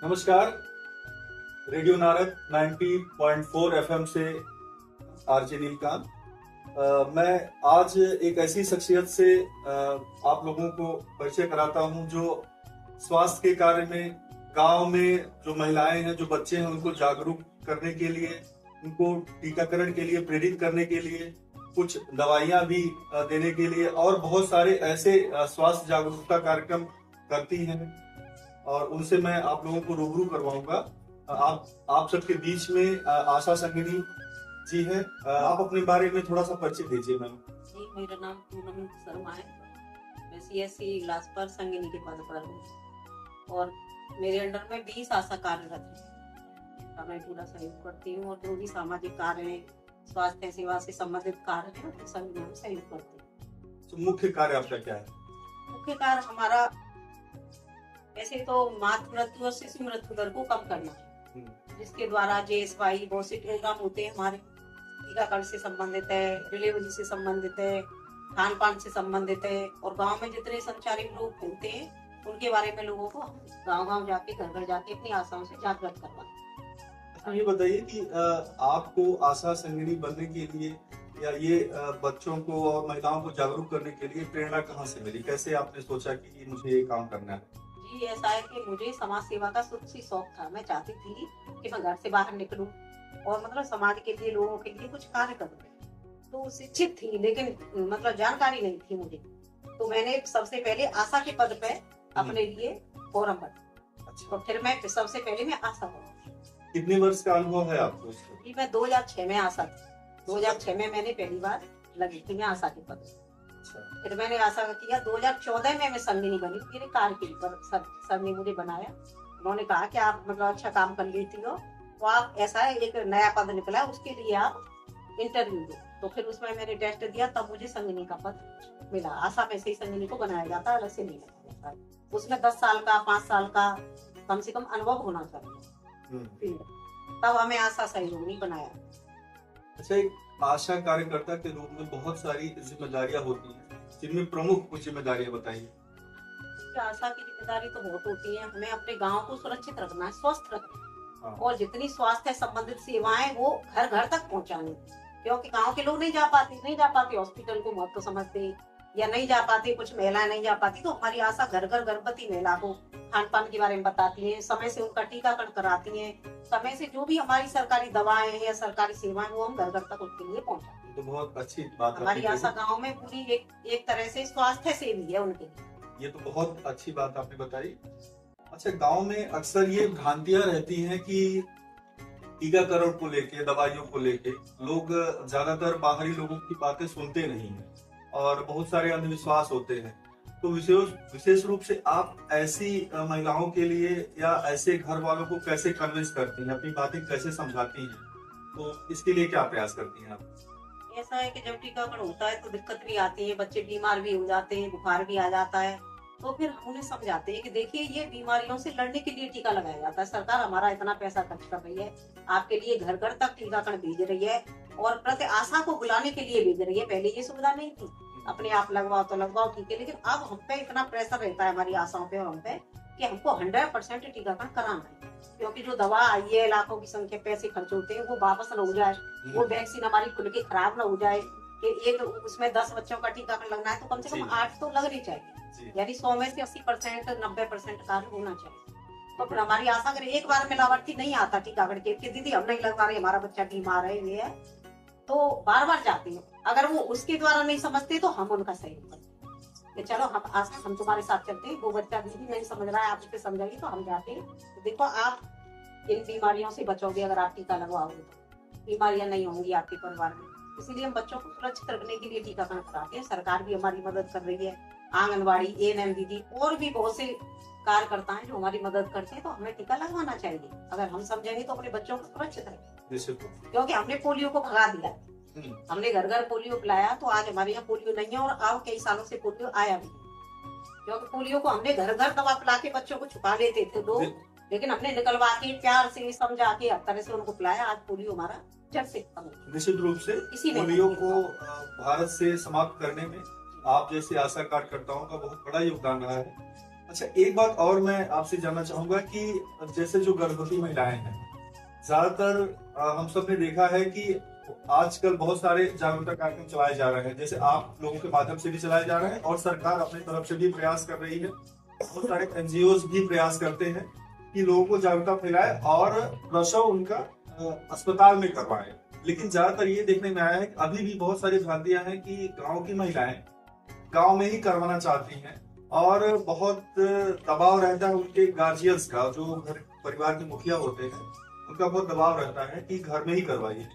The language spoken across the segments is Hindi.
नमस्कार। रेडियो नारद 90.4 एफएम से आरजे नीलकांत। मैं आज एक ऐसी शख्सियत से आप लोगों को परिचय कराता हूं जो स्वास्थ्य के कार्य में गांव में जो महिलाएं हैं, जो बच्चे हैं, उनको जागरूक करने के लिए, उनको टीकाकरण के लिए प्रेरित करने के लिए, कुछ दवाइयां भी देने के लिए और बहुत सारे ऐसे स्वास्थ्य जागरूकता कार्यक्रम करती हैं और उनसे मैं आप लोगों को रूबरू करवाऊंगा। आप सबके बीच में आशा संगिनी जी हैं। आप अपने बारे में थोड़ा सा परिचय दीजिए मैम। जी, मेरा नाम पूनम शर्मा है। मैं सीएससी इलाजपर संगिनी के पद पर हूँ और मेरे अंडर में 20 आशा कार्यरत है। मैं पूरा सहयोग करती हूँ और जो भी सामाजिक कार्य है, स्वास्थ्य सेवा से संबंधित कार्य है, सभी में सहयोग करती हूँ। तो मुख्य कार्य आपका क्या है? मुख्य कार्य हमारा ऐसे तो मातृ मृत्यु और शिशु मृत्यु दर को कम करना है, जिसके द्वारा JSY बहुत से प्रोग्राम होते हैं हमारे। टीकाकरण से संबंधित है, डिलीवरी से संबंधित है, खान पान से संबंधित है और गांव में जितने संचारी लोग होते हैं उनके बारे में लोगों को गांव-गांव जाके घर घर जाके अपनी आशाओं से जागृत करवाना। अच्छा, ये बताइए कि आपको आशा संगिनी बनने के लिए या ये बच्चों को और महिलाओं को जागरूक करने के लिए प्रेरणा कहाँ से मिली? कैसे आपने सोचा कि मुझे ये काम करना है? जी, ऐसा है कि मुझे समाज सेवा का शुरू से शौक था। मैं चाहती थी कि मैं घर से बाहर निकलूं और मतलब समाज के लिए, लोगों के लिए कुछ कार्य करूं। तो शिक्षित थी लेकिन मतलब जानकारी नहीं थी मुझे। तो मैंने सबसे पहले आशा के पद पे अपने लिए फॉर्म भरा। अच्छा, तो फिर मैं सबसे पहले मैं आशा बनी। कितने वर्ष का अनुभव है आपको उसका? जी, मैं 2006 में आशा थी। 2006 में मैंने पहली बार लगी थी मैं आशा के पद पे। अच्छा, फिर मैंने आशा किया 2014 में मैं संगिनी बनी। मेरे कार्य के ऊपर सर ने मुझे बनाया। उन्होंने कहा कि आप मतलब अच्छा काम कर लेती हो, तो आप ऐसा है एक नया पद निकला, उसके लिए आप इंटरव्यू दो। तो फिर उसमें मैंने टेस्ट दिया, तब मुझे संगिनी का पद मिला। आशा में से ही संगिनी को बनाया जाता है, अलग से नहीं बनाया जाता है। उसमें 10 साल का, 5 साल का कम से कम अनुभव होना चाहिए, तब हमें आशा सहयोगी बनाया। अच्छा, एक आशा कार्यकर्ता के रूप में बहुत सारी जिम्मेदारियां होती हैं, जिनमें प्रमुख कुछ जिम्मेदारियां बताइए। आशा की जिम्मेदारी तो बहुत होती है। हमें अपने गांव को सुरक्षित रखना है, स्वस्थ रखना है और जितनी स्वास्थ्य संबंधित सेवाएं वो घर घर तक पहुंचानी, क्योंकि गांव के लोग नहीं जा पाते हॉस्पिटल को महत्व समझते या नहीं जा पाते, कुछ महिलाएं नहीं जा पाती। तो हमारी आशा घर घर गर्भवती महिला को खान पान के बारे में बताती है, समय से उनका टीकाकरण कराती है, समय से जो भी हमारी सरकारी दवाएं हैं या सरकारी सेवाएं वो हम घर घर तक उनके लिए पहुंचाते हैं। तो बहुत अच्छी बात हमारी आपने आशा कही। गाँव में पूरी एक तरह से स्वास्थ्य सेवी है उनके लिए। ये तो बहुत अच्छी बात आपने बताई। अच्छा, गांव में अक्सर ये भ्रांतियां रहती हैं कि टीकाकरण को लेके, दवाइयों को लेके लोग ज्यादातर बाहरी लोगों की बातें सुनते नहीं हैं और बहुत सारे अंधविश्वास होते हैं। तो विशेष रूप से आप ऐसी महिलाओं के लिए या ऐसे घर वालों को कैसे कन्विंस करती हैं, अपनी बातें कैसे समझाती हैं? तो इसके लिए क्या प्रयास करती हैं आप? ऐसा है कि जब टीकाकरण होता है तो दिक्कत भी आती है, बच्चे बीमार भी हो जाते हैं, बुखार भी आ जाता है। तो फिर हम उन्हें समझाते हैं कि देखिए ये बीमारियों से लड़ने के लिए टीका लगाया जाता है। सरकार हमारा इतना पैसा खर्च कर रही है, आपके लिए घर घर तक टीकाकरण भेज रही है और प्रति आशा को बुलाने के लिए भेज रही है। पहले ये सुविधा नहीं थी, अपने आप लगवाओ तो लगवाओ ठीक है, लेकिन अब हम पे इतना प्रेशर रहता है हमारी आशाओं पे और हम पे कि हमको 100% टीकाकरण कराना है, क्योंकि जो दवा आई है, लाखों की संख्या पैसे खर्च होते हैं, वो वापस न हो जाए, वो वैक्सीन हमारी खुल के खराब न हो जाए। कि एक उसमें 10 बच्चों का टीकाकरण लगना है तो कम से कम 8 तो लगनी चाहिए, यानी 100 में से 80% 90% कार्य होना चाहिए। तो फिर हमारी आशा करें, एक बार में लाभार्थी नहीं आता टीकाकरण के दीदी हम नहीं लगवा रहे, हमारा बच्चा बीमार है, ये है, तो बार बार जाते हैं। अगर वो उसके द्वारा नहीं समझते तो हम उनका सहयोग करते हैं कि चलो हम तुम्हारे साथ चलते हैं, वो बच्चा दीदी नहीं समझ रहा है, आप उसे समझाइए, तो हम जाते हैं। तो देखो आप इन बीमारियों से बचोगे, अगर आप टीका लगवाओगे तो बीमारियां नहीं होंगी आपके परिवार में। इसीलिए हम बच्चों को सुरक्षित रखने के लिए टीकाकरण कराते हैं। सरकार भी हमारी मदद कर रही है, आंगनबाड़ी, ANM दीदी और भी बहुत से कार्यकर्ता हैं जो हमारी मदद करते हैं। तो हमें टीका लगवाना चाहिए, अगर हम समझेंगे तो अपने बच्चों को सुरक्षित रखेंगे, क्योंकि हमने पोलियो को भगा दिया, हमने घर घर पोलियो पिलाया, तो आज हमारे यहाँ पोलियो नहीं है और अब कई सालों से पोलियो आया भी नहीं, क्योंकि पोलियो को हमने घर घर दवा पिला के बच्चों को छुपा लेते थे लोग, लेकिन हमने निकलवा के प्यार से समझा के हर तरह से उनको पिलाया। आज पोलियो हमारा जड़ से खत्म। निश्चित रूप से पोलियो को भारत से समाप्त करने में आप जैसे आशा कार्यकर्ताओं का बहुत बड़ा योगदान रहा है अच्छा, एक बात और मैं आपसे जानना चाहूंगा कि जैसे जो गर्भवती महिलाएं हैं, ज्यादातर हम सब ने देखा है कि आजकल बहुत सारे जागरूकता कार्यक्रम चलाए जा रहे हैं, जैसे आप लोगों के माध्यम से भी चलाए जा रहे हैं और सरकार अपनी तरफ से भी प्रयास कर रही है। बहुत सारे एनजीओ भी प्रयास करते हैं कि लोगों को जागरूकता फैलाए और प्रसव उनका अस्पताल में करवाएं। लेकिन ज्यादातर ये देखने में आया है कि अभी भी बहुत सारी भ्रांतियां हैं कि गांव की महिलाएं गांव में ही करवाना चाहती हैं और बहुत दबाव रहता है उनके गार्जियंस का, जो घर परिवार के मुखिया होते हैं उनका बहुत दबाव रहता है कि घर में ही करवाइए।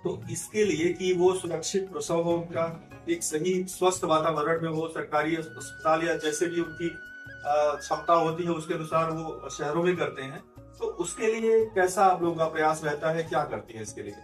तो इसके लिए कि वो सुरक्षित प्रसव हो, उनका एक सही स्वस्थ वातावरण में वो सरकारी अस्पताल या जैसे भी उनकी क्षमता होती है उसके अनुसार वो शहरों में करते हैं, तो उसके लिए कैसा आप लोगों का प्रयास रहता है, क्या करती है इसके लिए?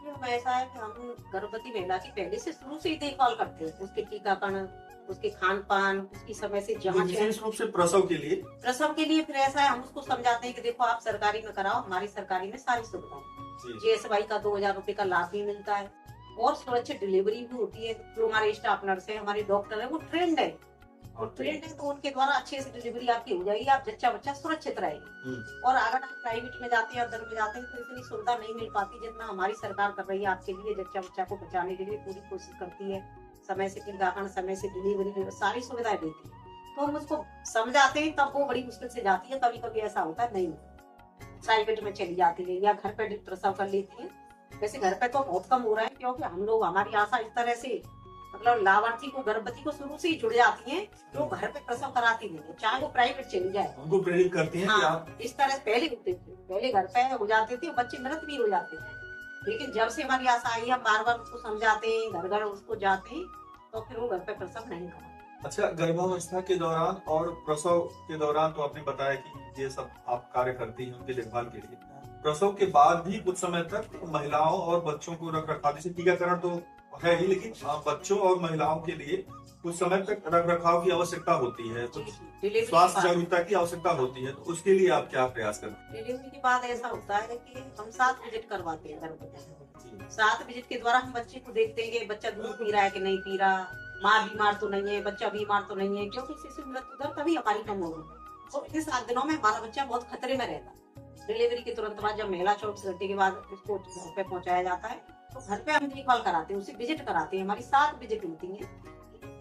ये ऐसा है कि हम गर्भवती महिला की पहले से शुरू से ही देखभाल करते हैं, उसके टीकाकरण, उसके खान पान, उसकी समय से जांच। विशेष रूप से प्रसव के लिए फिर ऐसा है, हम उसको समझाते हैं कि देखो आप सरकारी में कराओ, हमारी सरकारी में सारी सुविधा है। जीएसवाई का 2000 रुपए का लाभ भी मिलता है और सुरक्षित डिलीवरी भी होती है। जो हमारे स्टाफ नर्स है, हमारे डॉक्टर है, वो ट्रेंड है तो उनके द्वारा अच्छे से डिलीवरी आपकी हो जाएगी, आप जच्चा बच्चा सुरक्षित रहेगी। और अगर आप प्राइवेट में जाते हैं, अंदर में जाते हैं, तो इतनी सुविधा नहीं मिल पाती जितना हमारी सरकार कर रही है आपके लिए। जच्चा बच्चा को बचाने के लिए पूरी कोशिश करती है, समय से टीकाकरण, समय से डिलीवरी, सारी सुविधाएं देती है। तो हम उसको समझाते हैं, तब वो बड़ी मुश्किल से जाती है। कभी कभी ऐसा होता है नहीं प्राइवेट में चली जाती है या घर पे प्रसव कर लेती है। वैसे घर पे तो बहुत कम हो रहा है, क्योंकि हम लोग, हमारी आशा इस तरह से मतलब लाभार्थी को, गर्भवती को शुरू से ही जुड़ जाती है, जो घर पे प्रसव कराती नहीं है, चाहे वो प्राइवेट चली जाए। उनको प्रेरित करती हैं। हाँ, इस तरह पहले होते थे, पहले घर पे हो जाते थे, बच्चे मृत भी हो जाते थे। लेकिन जब से हमारी आशा आई, हम बार बार उसको समझाते हैं, घर घर उसको जाते हैं, तो फिर वो घर पे प्रसव नहीं कराते। अच्छा, गर्भावस्था के दौरान और प्रसव के दौरान तो आपने बताया कि ये सब आप कार्य करती हैं उनकी देखभाल के लिए। प्रसव के बाद भी कुछ समय तक महिलाओं और बच्चों को रख रखाव, जैसे टीकाकरण तो है ही, लेकिन बच्चों और महिलाओं के लिए कुछ समय तक रख रखाव की आवश्यकता होती है, कुछ स्वास्थ्य जागरूकता की आवश्यकता होती है, तो उसके लिए आप क्या प्रयास करते हैं? डिलीवरी के बाद ऐसा होता है कि हम 7 विजिट करवाते हैं गर्भवती। 7 विजिट के द्वारा हम बच्चे को देखते हैं कि बच्चा दूध पी रहा है कि नहीं पी रहा, माँ बीमार तो नहीं है, बच्चा बीमार तो नहीं है, क्योंकि शिशु मृत्यु दर तभी हमारी कम होगी। तो इन 7 दिनों में हमारा बच्चा बहुत खतरे में रहता है। डिलीवरी के तुरंत बाद जब महिला 24 घंटे के बाद उसको घर पे पहुंचाया जाता है, तो घर पे हम देखभाल कराते हैं, उसे विजिट कराते हैं। हमारी 7 विजिट होती है,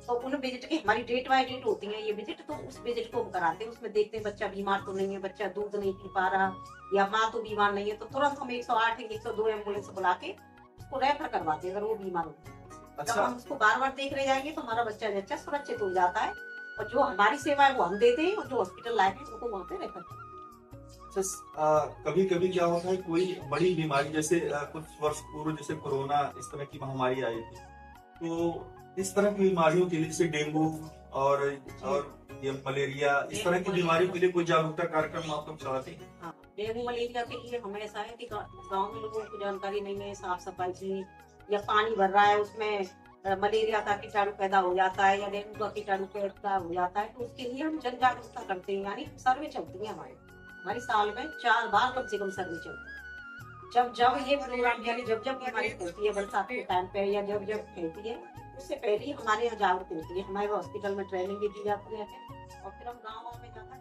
तो उन विजिट की हमारी डेट बाय डेट होती है ये विजिट, तो उस विजिट को हम कराते हैं। उसमें देखते हैं बच्चा बीमार तो नहीं है, बच्चा दूध नहीं पी पा रहा या माँ तो बीमार नहीं है, तो तुरंत हम 108 102 एम्बुलेंस बुला के उसको रेफर करवाते हैं अगर वो बीमार हो। जब हम उसको बार बार देख रहे जाएंगे तो हमारा बच्चा जच्चा सुरक्षित हो जाता है, और जो हमारी सेवा है वो हम देते हैं, और जो हॉस्पिटल लायक है उनको वहाँ पे रेफर करते हैं। कभी कभी क्या होता है, कोई बड़ी बीमारी, जैसे कुछ वर्ष पूर्व जैसे कोरोना इस तरह की महामारी आई थी, तो इस तरह की बीमारियों के लिए, जैसे डेंगू और ये मलेरिया, इस तरह की बीमारियों के लिए कोई जागरूकता कार्यक्रम आप लोग चलाते हैं? हाँ, डेंगू मलेरिया के लिए हमें ऐसा है कि गाँव में लोगों को जानकारी नहीं है साफ सफाई की, या पानी भर रहा है उसमें मलेरिया का कीटाणु पैदा हो जाता है या डेंगू का कीटाणु पैदा हो जाता है, तो उसके लिए हम जन जागरूकता करते हैं। यानी सर्वे चलती है हमारी साल में 4 बार कम से कम सर्वे चलती है। जब ये प्रोग्राम, यानी जब बीमारी फैलती है बरसात के टाइम पे या जब फैलती है, उससे पहले ही हमारे यहाँ जागरूक होती है। हमारे हॉस्पिटल में ट्रेनिंग भी दी जाती है, और फिर हम गाँव में जाकर